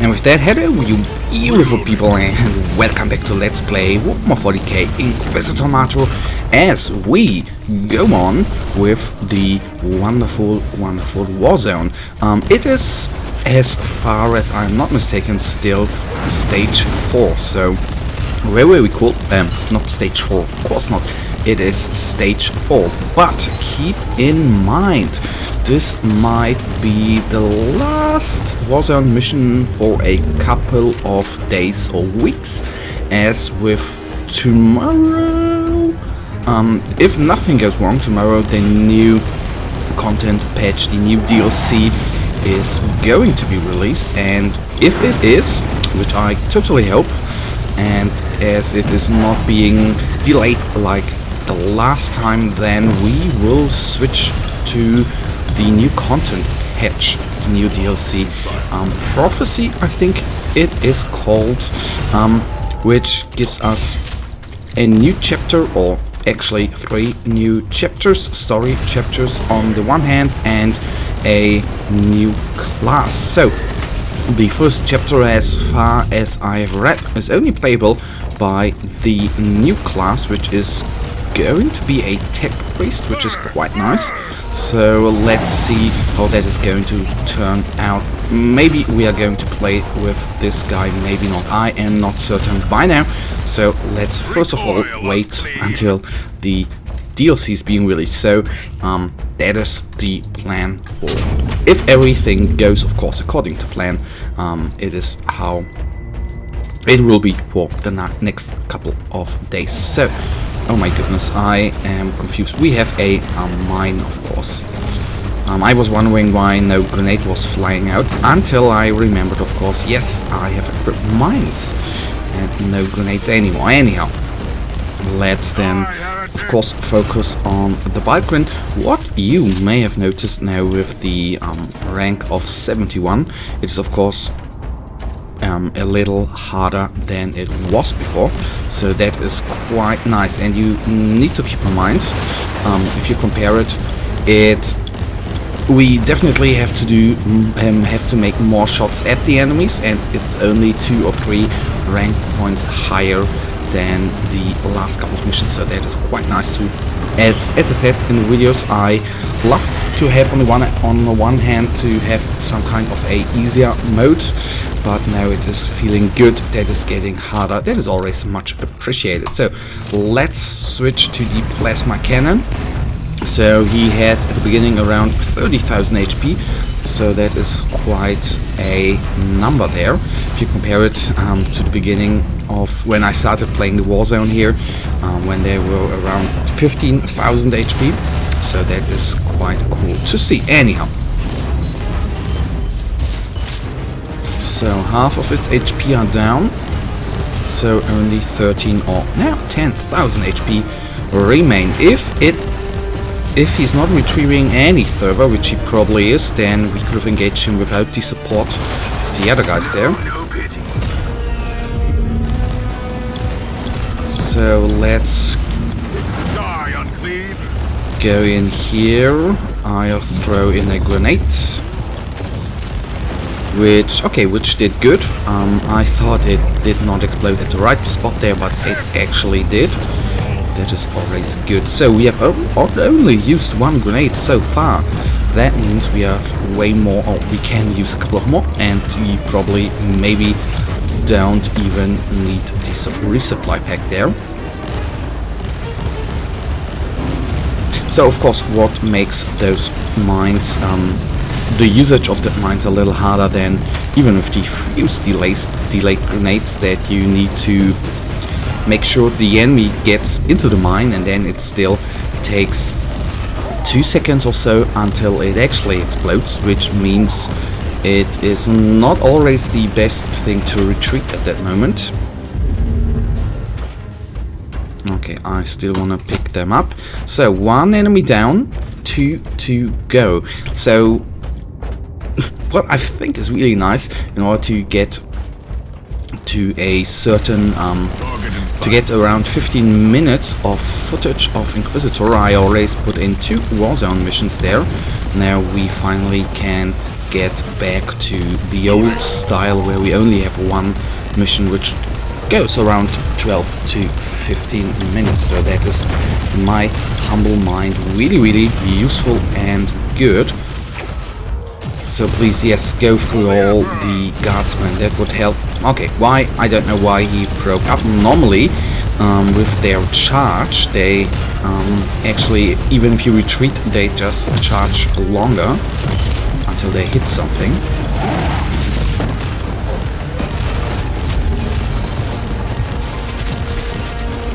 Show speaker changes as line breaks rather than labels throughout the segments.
And with that, hello you beautiful people and welcome back to Let's Play Warhammer 40k Inquisitor Martyr as we go on with the wonderful Warzone. It is, as far as I'm not mistaken, still stage 4, so very cool. Not stage 4, of course not. It is stage 4, but keep in mind, this might be the last Warzone mission for a couple of days or weeks, as with tomorrow, if nothing goes wrong, tomorrow the new content patch, the new DLC is going to be released, and if it is, which I totally hope, and as it is not being delayed like the last time, then we will switch to the new content patch, new DLC, Prophecy, I think it is called, which gives us a new chapter, or actually 3 new chapters, story chapters on the one hand, and a new class. So the first chapter, as far as I've read, is only playable by the new class, which is going to be a tech priest, which is quite nice. So let's see how that is going to turn out. Maybe we are going to play with this guy, maybe not. I am not certain by now. So let's first of all wait until the DLC is being released. So that is the plan for, if everything goes of course according to plan, it is how it will be for the next couple of days. So oh my goodness, I am confused. We have a mine, of course. I was wondering why no grenade was flying out, until I remembered, of course, yes, I have equipped mines and no grenades anymore. Anyhow, let's then, of course, focus on the Balkan. What you may have noticed now with the rank of 71, it's of course a little harder than it was before, so that is quite nice. And you need to keep in mind, if you compare it, we definitely have to make more shots at the enemies, and it's only 2 or 3 rank points higher than the last couple of missions, so that is quite nice too. As I said in the videos, I love to have on the one hand to have some kind of a easier mode, but now it is feeling good that it's getting harder. That is always much appreciated. So let's switch to the plasma cannon. So he had at the beginning around 30,000 HP, so that is quite a number there. If you compare it to the beginning of when I started playing the Warzone here, when they were around 15,000 HP, so that is quite cool to see. Anyhow, so half of its HP are down, so only 13 or now 10,000 HP remain. If he's not retrieving any server, which he probably is, then we could have engaged him without the support of the other guys there. So let's go in here. I'll throw in a grenade, which did good. I thought it did not explode at the right spot there, but it actually did. That is always good. So we have only used 1 grenade so far. That means we have way more, or we can use a couple of more, and we probably maybe don't even need the resupply pack there. So of course, what makes those mines, the usage of the mines a little harder than even with the fuse delayed grenades, that you need to make sure the enemy gets into the mine, and then it still takes 2 seconds or so until it actually explodes, which means it is not always the best thing to retreat at that moment. Okay, I still want to pick them up. So 1 enemy down, 2 to go. So what I think is really nice, in order to get to a certain to get around 15 minutes of footage of Inquisitor, I always put in 2 Warzone missions there. Now we finally can get back to the old style where we only have one mission, which goes around 12 to 15 minutes. So that is, in my humble mind, really useful and good. So please, yes, go through all the guardsmen. That would help. Okay, why? I don't know why he broke up. Normally, with their charge, they actually, even if you retreat, they just charge longer until they hit something.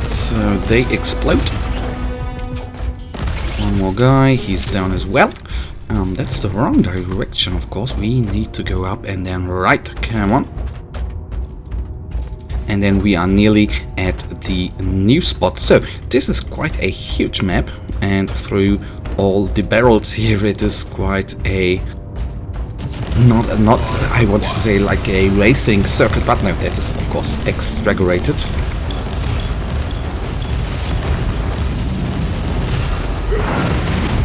So they explode. One more guy, he's down as well. That's the wrong direction, of course. We need to go up and then right. Come on. And then we are nearly at the new spot. So this is quite a huge map, and through all the barrels here, it is quite a not I wanted to say like a racing circuit, but no, that is of course exaggerated.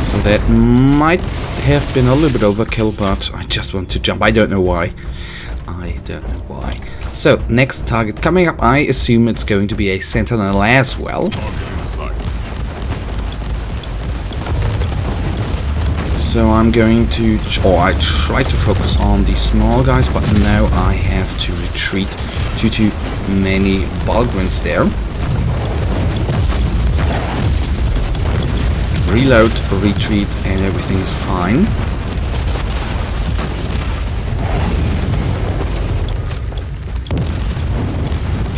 So that might have been a little bit overkill, but I just want to jump. I don't know why. I don't know why. So, next target coming up, I assume it's going to be a sentinel as well. So I'm going to, I try to focus on the small guys, but now I have to retreat due to many Balgrins there. Reload, retreat, and everything is fine.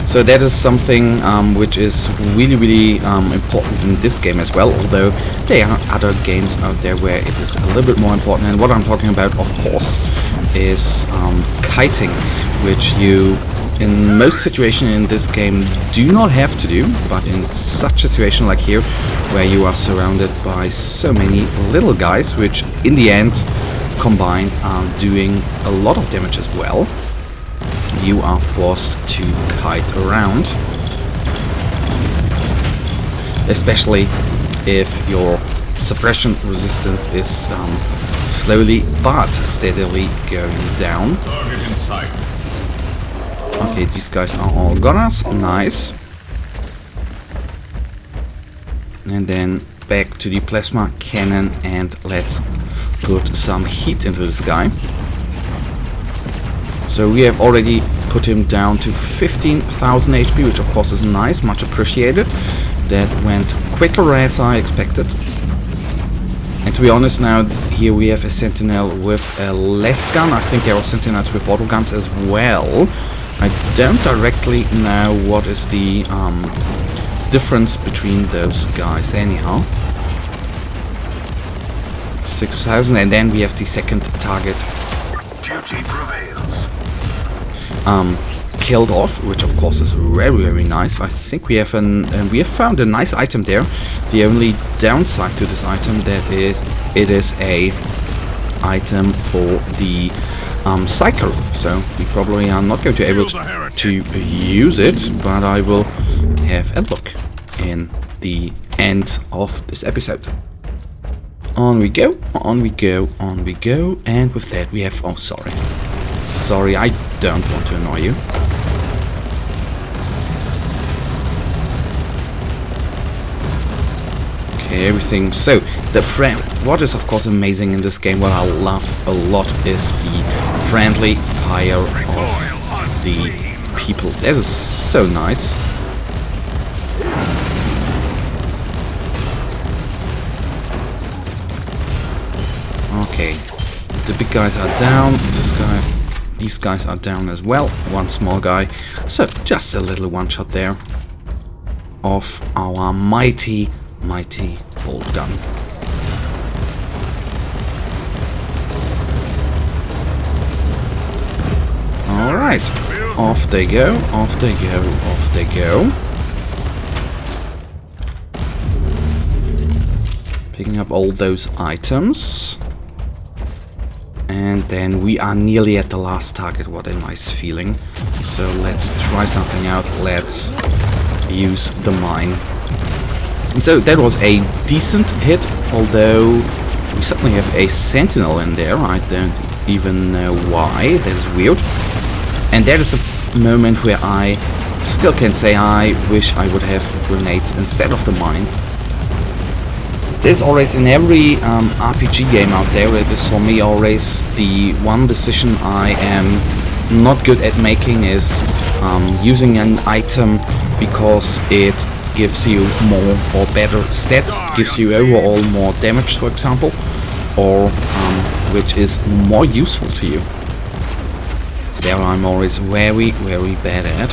So that is something which is really important in this game as well, although there are other games out there where it is a little bit more important. And what I'm talking about, of course, is kiting, which you in most situations in this game do not have to do, but in such a situation like here, where you are surrounded by so many little guys, which in the end combined are doing a lot of damage as well, you are forced to kite around, especially if your suppression resistance is slowly but steadily going down. Okay, these guys are all gunners, nice. And then back to the plasma cannon, and let's put some heat into this guy. So we have already put him down to 15,000 HP, which of course is nice, much appreciated. That went quicker as I expected. And to be honest, now here we have a sentinel with a less gun. I think there are sentinels with auto guns as well. I don't directly know what is the difference between those guys anyhow. 6,000, and then we have the second target killed off, which of course is very nice. I think we have found a nice item there. The only downside to this item that it is a item for the cycler, so we probably are not going to be able to use it, but I will have a look in the end of this episode. On we go, on we go, on we go, and with that we have, oh sorry, I don't want to annoy you. Okay, everything. So, what is of course amazing in this game, what I love a lot, is the friendly fire of the people. That is so nice. Okay, the big guys are down. These guys are down as well. One small guy. So, just a little one-shot there of our mighty bolt gun. Alright, off they go, off they go, off they go. Picking up all those items. And then we are nearly at the last target. What a nice feeling. So let's try something out. Let's use the mine. So that was a decent hit, although we certainly have a sentinel in there. I don't even know why. That is weird. And that is a moment where I still can say I wish I would have grenades instead of the mine. There's always in every RPG game out there, it is for me always the one decision I am not good at making is using an item because it gives you more or better stats, gives you overall more damage, for example, or which is more useful to you. There I'm always very bad at.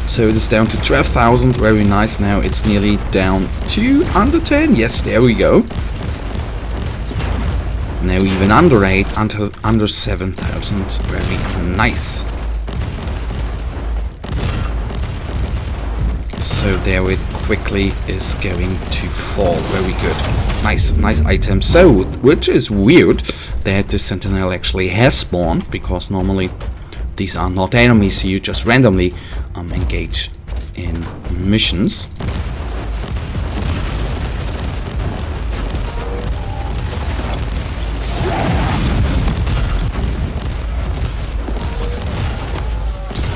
So it is down to 12,000, very nice. Now it's nearly down to under 10. Yes, there we go. Now even under 8, under 7,000, very nice. So there it quickly is going to fall. Very good. Nice item. So, which is weird that the Sentinel actually has spawned, because normally these are not enemies, you just randomly engage in missions.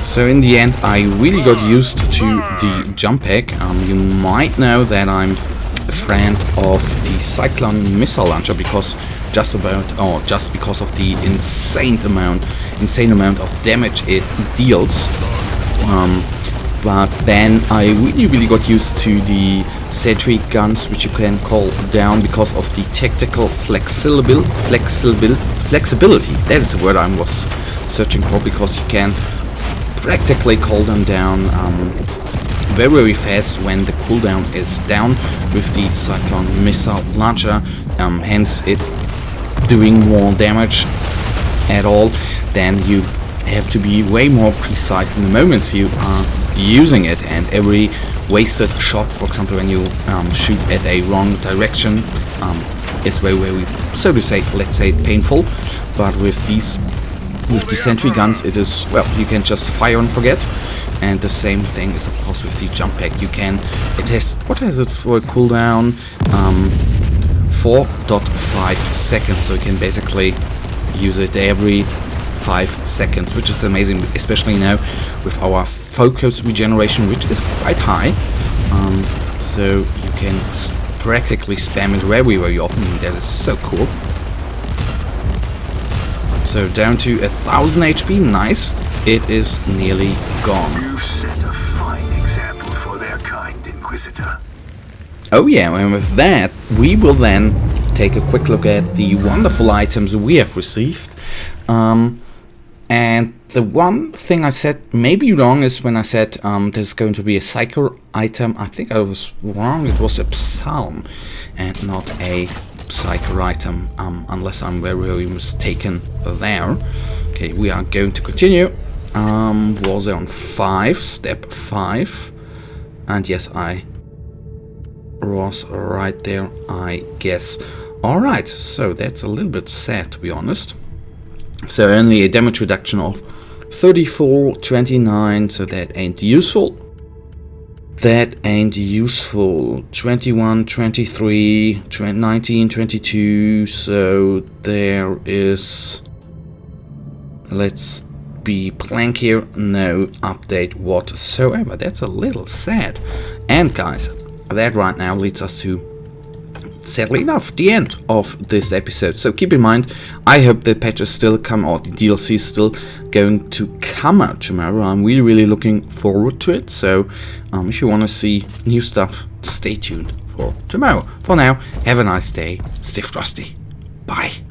So in the end, I really got used to the jump pack. You might know that I'm a friend of the Cyclone missile launcher because just because of the insane amount of damage it deals. But then I really got used to the sentry guns, which you can call down because of the tactical flexibility. That is the word I was searching for, because you can practically call them down very fast when the cooldown is down with the Cyclone missile launcher, hence it doing more damage at all. Then you have to be way more precise in the moments you are using it, and every wasted shot, for example when you shoot at a wrong direction, is very, so to say, let's say painful. But with the sentry guns, it is, well, you can just fire and forget. And the same thing is of course with the jump pack. You can, it has, what has it for a cooldown? 4.5 seconds, so you can basically use it every 5 seconds, which is amazing, especially now with our focus regeneration, which is quite high. So you can practically spam it very often, and that is so cool. So down to 1000 HP, nice. It is nearly gone.
You set a fine example for their kind, Inquisitor.
Oh yeah, and with that, we will then take a quick look at the wonderful items we have received. And the one thing I said maybe wrong is when I said there's going to be a Psycho item. I think I was wrong, it was a Psalm and not a Psycho item, unless I'm very mistaken there. Okay, we are going to continue. Warzone 5, step 5. And yes, I was right there, I guess. Alright, so that's a little bit sad, to be honest. So only a damage reduction of 34-29, so that ain't useful. That ain't useful. 21, 23, 19, 22, so there is... Let's be blank here, no update whatsoever. That's a little sad. And guys, that right now leads us to, sadly enough, the end of this episode. So keep in mind, I hope the patches still come out, the DLC is still going to come out tomorrow. I'm really looking forward to it. So if you want to see new stuff, stay tuned for tomorrow. For now, have a nice day, stay frosty, bye.